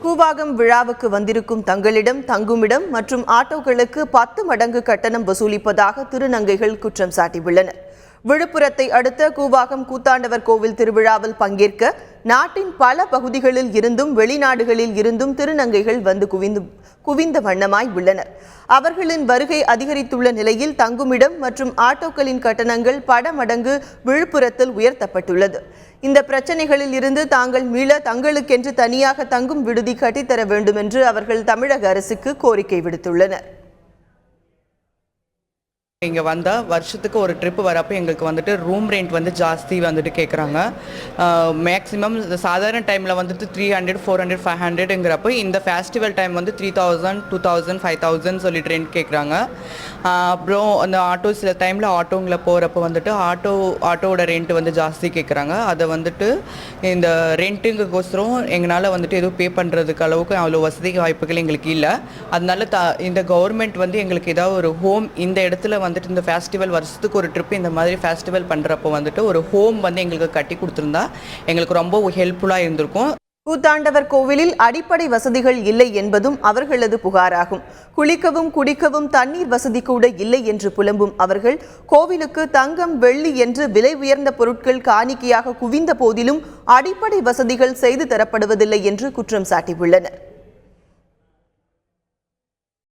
கூவாகம் விழாவுக்கு வந்திருக்கும் தங்களிடம் தங்குமிடம் மற்றும் ஆட்டோக்களுக்கு 10 மடங்கு கட்டணம் வசூலிப்பதாக திருநங்கைகள் குற்றம் சாட்டியுள்ளனர். விழுப்புரத்தை அடுத்த கூவாகம் கூத்தாண்டவர் கோவில் திருவிழாவில் பங்கேற்க நாட்டின் பல பகுதிகளில் இருந்தும் வெளிநாடுகளில் இருந்தும் திருநங்கைகள் வந்து குவிந்த வண்ணமாய் உள்ளனர். அவர்களின் வருகை அதிகரித்துள்ள நிலையில் தங்குமிடம் மற்றும் ஆட்டோக்களின் கட்டணங்கள் பல மடங்கு விழுப்புரத்தில் உயர்த்தப்பட்டுள்ளது. இந்த பிரச்சனைகளில் இருந்து தாங்கள் மீள தங்களுக்கென்று தனியாக தங்கும் விடுதி கட்டித்தர வேண்டும் என்று அவர்கள் தமிழக அரசுக்கு கோரிக்கை விடுத்துள்ளனர். இங்கே வந்தால் வருஷத்துக்கு ஒரு ட்ரிப் வரப்போ எங்களுக்கு வந்துட்டு ரூம் ரெண்ட் வந்து ஜாஸ்தி வந்துட்டு கேட்குறாங்க. மேக்ஸிமம் சாதாரண டைமில் வந்துட்டு 300, 400, 500ங்கிறப்போ இந்த ஃபெஸ்டிவல் டைம் வந்து 3000, 2000, 5000 சொல்லிட்டு ரெண்ட் கேட்குறாங்க. அப்புறம் அந்த ஆட்டோ சில டைமில் ஆட்டோங்களை போகிறப்போ வந்துட்டு ஆட்டோவோட ரெண்ட் வந்து ஜாஸ்தி கேட்குறாங்க. அதை வந்துட்டு இந்த ரெண்ட்டுங்கோசரம் எங்களால் வந்துட்டு எதுவும் பே பண்ணுறதுக்கு அளவுக்கு அவ்வளோ வசதி வாய்ப்புகள் எங்களுக்கு இல்லை. அதனால இந்த கவர்மெண்ட் வந்து எங்களுக்கு ஏதாவது ஒரு ஹோம் இந்த இடத்துல வந்துட்டு இந்த ஃபெஸ்டிவல் வருஷத்துக்கு ஒரு ட்ரிப் இந்த மாதிரி ஃபெஸ்டிவல் பண்ணுறப்போ வந்துட்டு ஒரு ஹோம் வந்து எங்களுக்கு கட்டி கொடுத்துருந்தா எங்களுக்கு ரொம்ப ஹெல்ப்ஃபுல்லாக இருந்திருக்கும். கூத்தாண்டவர் கோவிலில் அடிப்படை வசதிகள் இல்லை என்பதும் அவர்களது புகாராகும். குளிக்கவும் குடிக்கவும் தண்ணீர் வசதி கூட இல்லை என்று புலம்பும் அவர்கள் கோவிலுக்கு தங்கம், வெள்ளி என்று விலை உயர்ந்த பொருட்கள் காணிக்கையாக குவிந்த போதிலும் அடிப்படை வசதிகள் செய்து தரப்படுவதில்லை என்று குற்றம் சாட்டியுள்ளனர்.